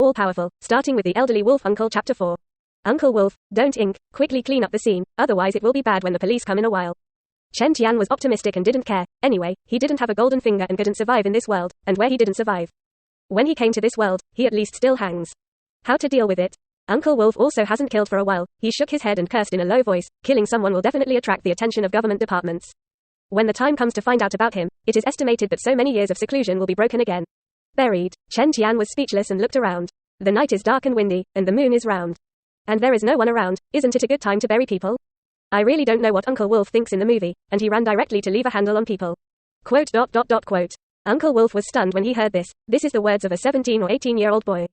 all-powerful, starting with the elderly wolf uncle. Chapter 4. Uncle Wolf, don't ink, quickly clean up the scene, otherwise it will be bad when the police come in a while. Chen Tian was optimistic and didn't care. Anyway, he didn't have a golden finger and couldn't survive in this world, and where he didn't survive. When he came to this world, he at least still hangs. How to deal with it? Uncle Wolf also hasn't killed for a while. He shook his head and cursed in a low voice. Killing someone will definitely attract the attention of government departments. When the time comes to find out about him, it is estimated that so many years of seclusion will be broken again. Buried. Chen Tian was speechless and looked around. The night is dark and windy, and the moon is round. And there is no one around. Isn't it a good time to bury people? I really don't know what Uncle Wolf thinks in the movie, and he ran directly to leave a handle on people. Quote. Uncle Wolf was stunned when he heard this. This is the words of a 17 or 18-year-old boy.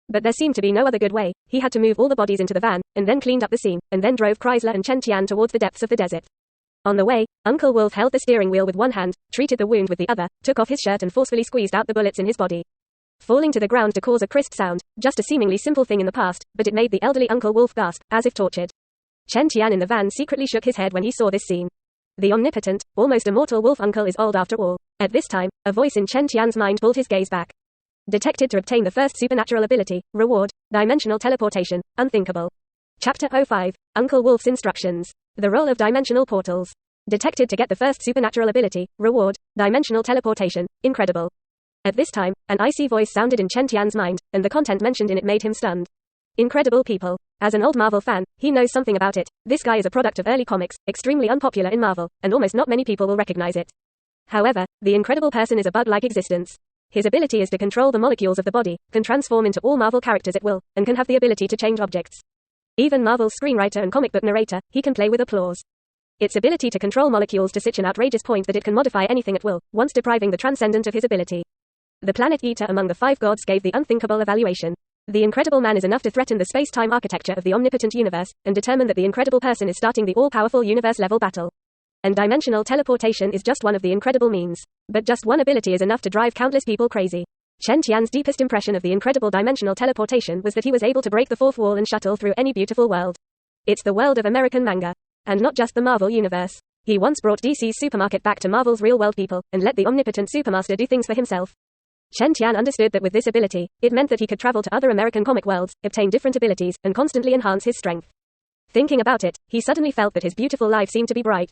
But there seemed to be no other good way. He had to move all the bodies into the van, and then cleaned up the scene, and then drove Chrysler and Chen Tian towards the depths of the desert. On the way, Uncle Wolf held the steering wheel with one hand, treated the wound with the other, took off his shirt and forcefully squeezed out the bullets in his body. Falling to the ground to cause a crisp sound, just a seemingly simple thing in the past, but it made the elderly Uncle Wolf gasp, as if tortured. Chen Tian in the van secretly shook his head when he saw this scene. The omnipotent, almost immortal wolf uncle is old after all. At this time, a voice in Chen Tian's mind pulled his gaze back. Detected to obtain the first supernatural ability, reward, dimensional teleportation, unthinkable. Chapter 05, Uncle Wolf's instructions. The role of dimensional portals. Detected to get the first supernatural ability, reward, dimensional teleportation, incredible. At this time, an icy voice sounded in Chen Tian's mind, and the content mentioned in it made him stunned. Incredible people. As an old Marvel fan, he knows something about it. This guy is a product of early comics, extremely unpopular in Marvel, and almost not many people will recognize it. However, the incredible person is a bug-like existence. His ability is to control the molecules of the body, can transform into all Marvel characters at will, and can have the ability to change objects. Even Marvel's screenwriter and comic book narrator, he can play with applause. Its ability to control molecules to such an outrageous point that it can modify anything at will, once depriving the transcendent of his ability. The planet eater among the 5 gods gave the unthinkable evaluation. The incredible man is enough to threaten the space-time architecture of the omnipotent universe, and determine that the incredible person is starting the all-powerful universe-level battle. And dimensional teleportation is just one of the incredible means. But just one ability is enough to drive countless people crazy. Chen Tian's deepest impression of the incredible dimensional teleportation was that he was able to break the fourth wall and shuttle through any beautiful world. It's the world of American manga. And not just the Marvel universe. He once brought DC's supermarket back to Marvel's real-world people, and let the omnipotent supermaster do things for himself. Chen Tian understood that with this ability, it meant that he could travel to other American comic worlds, obtain different abilities, and constantly enhance his strength. Thinking about it, he suddenly felt that his beautiful life seemed to be bright.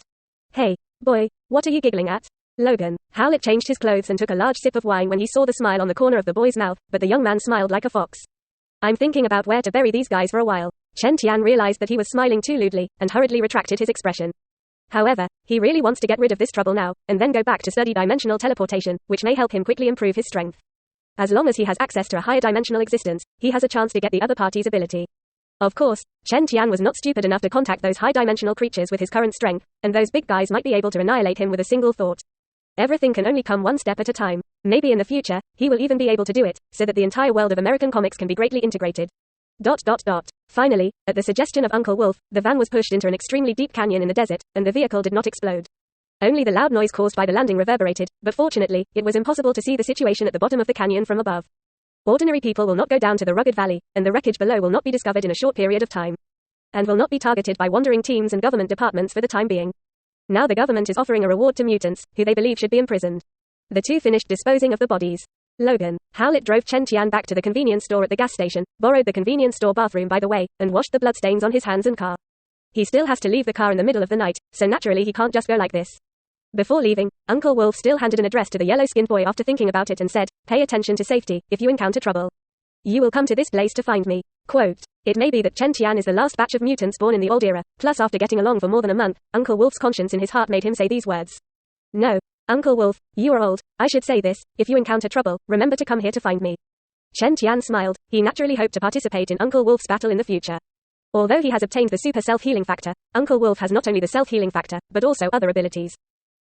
Hey, boy, what are you giggling at? Logan. Howlett changed his clothes and took a large sip of wine when he saw the smile on the corner of the boy's mouth, but the young man smiled like a fox. I'm thinking about where to bury these guys for a while. Chen Tian realized that he was smiling too lewdly, and hurriedly retracted his expression. However, he really wants to get rid of this trouble now, and then go back to study dimensional teleportation, which may help him quickly improve his strength. As long as he has access to a higher dimensional existence, he has a chance to get the other party's ability. Of course, Chen Tian was not stupid enough to contact those high-dimensional creatures with his current strength, and those big guys might be able to annihilate him with a single thought. Everything can only come one step at a time. Maybe in the future, he will even be able to do it, so that the entire world of American comics can be greatly integrated. Finally, at the suggestion of Uncle Wolf, the van was pushed into an extremely deep canyon in the desert, and the vehicle did not explode. Only the loud noise caused by the landing reverberated, but fortunately, it was impossible to see the situation at the bottom of the canyon from above. Ordinary people will not go down to the rugged valley, and the wreckage below will not be discovered in a short period of time. And will not be targeted by wandering teams and government departments for the time being. Now the government is offering a reward to mutants, who they believe should be imprisoned. The two finished disposing of the bodies. Logan. Howlett drove Chen Tian back to the convenience store at the gas station, borrowed the convenience store bathroom by the way, and washed the bloodstains on his hands and car. He still has to leave the car in the middle of the night, so naturally he can't just go like this. Before leaving, Uncle Wolf still handed an address to the yellow-skinned boy after thinking about it and said, "Pay attention to safety, if you encounter trouble. You will come to this place to find me." Quote. It may be that Chen Tian is the last batch of mutants born in the old era, plus after getting along for more than a month, Uncle Wolf's conscience in his heart made him say these words. "No, Uncle Wolf, you are old, I should say this, if you encounter trouble, remember to come here to find me." Chen Tian smiled. He naturally hoped to participate in Uncle Wolf's battle in the future. Although he has obtained the super self-healing factor, Uncle Wolf has not only the self-healing factor, but also other abilities.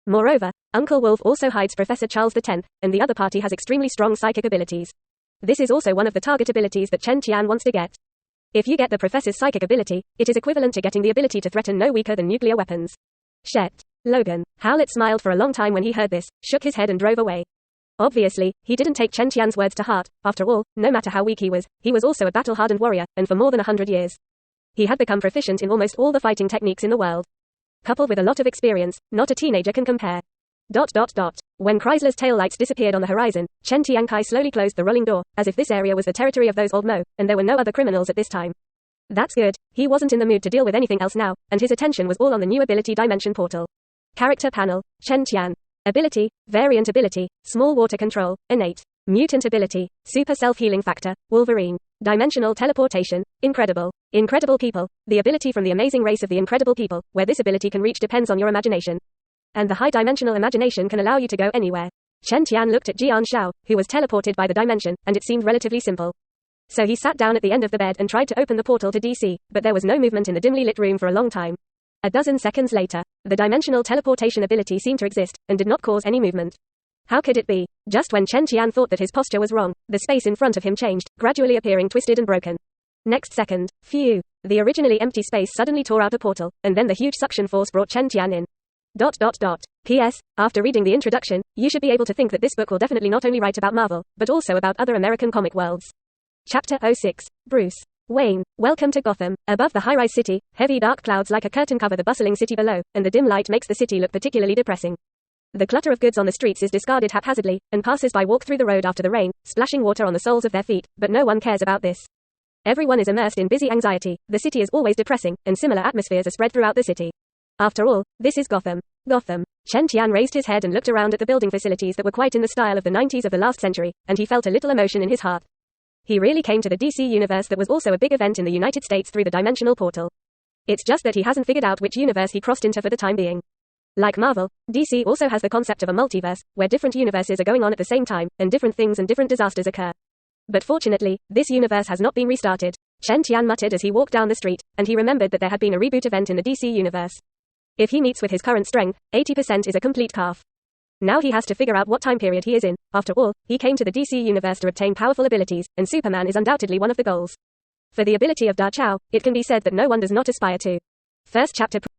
Moreover, Uncle Wolf also hides Professor Charles X, and the other party has extremely strong psychic abilities. This is also one of the target abilities that Chen Tian wants to get. If you get the professor's psychic ability, it is equivalent to getting the ability to threaten no weaker than nuclear weapons. Shit. Logan. Howlett smiled for a long time when he heard this, shook his head and drove away. Obviously, he didn't take Chen Tian's words to heart. After all, no matter how weak he was also a battle-hardened warrior, and for more than 100 years. He had become proficient in almost all the fighting techniques in the world. Coupled with a lot of experience, not a teenager can compare. When Chrysler's taillights disappeared on the horizon, Chen Tiankai slowly closed the rolling door, as if this area was the territory of those old Mo, and there were no other criminals at this time. That's good. He wasn't in the mood to deal with anything else now, and his attention was all on the new ability dimension portal. Character panel, Chen Tian. Ability, variant ability, small water control, innate. Mutant ability, super self-healing factor, Wolverine. Dimensional teleportation, incredible. Incredible people, the ability from the amazing race of the incredible people, where this ability can reach depends on your imagination. And the high dimensional imagination can allow you to go anywhere. Chen Tian looked at Jian Shao, who was teleported by the dimension, and it seemed relatively simple. So he sat down at the end of the bed and tried to open the portal to DC, but there was no movement in the dimly lit room for a long time. A dozen seconds later, the dimensional teleportation ability seemed to exist, and did not cause any movement. How could it be? Just when Chen Tian thought that his posture was wrong, the space in front of him changed, gradually appearing twisted and broken. Next second, phew, the originally empty space suddenly tore out a portal, and then the huge suction force brought Chen Tian in. P.S. After reading the introduction, you should be able to think that this book will definitely not only write about Marvel, but also about other American comic worlds. Chapter 06. Bruce Wayne, welcome to Gotham. Above the high-rise city, heavy dark clouds like a curtain cover the bustling city below, and the dim light makes the city look particularly depressing. The clutter of goods on the streets is discarded haphazardly, and passers-by walk through the road after the rain, splashing water on the soles of their feet, but no one cares about this. Everyone is immersed in busy anxiety. The city is always depressing, and similar atmospheres are spread throughout the city. After all, this is Gotham. Gotham. Chen Tian raised his head and looked around at the building facilities that were quite in the style of the 90s of the last century, and he felt a little emotion in his heart. He really came to the DC universe that was also a big event in the United States through the dimensional portal. It's just that he hasn't figured out which universe he crossed into for the time being. Like Marvel, DC also has the concept of a multiverse, where different universes are going on at the same time, and different things and different disasters occur. But fortunately, this universe has not been restarted. Chen Tian muttered as he walked down the street, and he remembered that there had been a reboot event in the DC universe. If he meets with his current strength, 80% is a complete calf. Now he has to figure out what time period he is in. After all, he came to the DC universe to obtain powerful abilities, and Superman is undoubtedly one of the goals. For the ability of Da Chao, it can be said that no one does not aspire to. First chapter.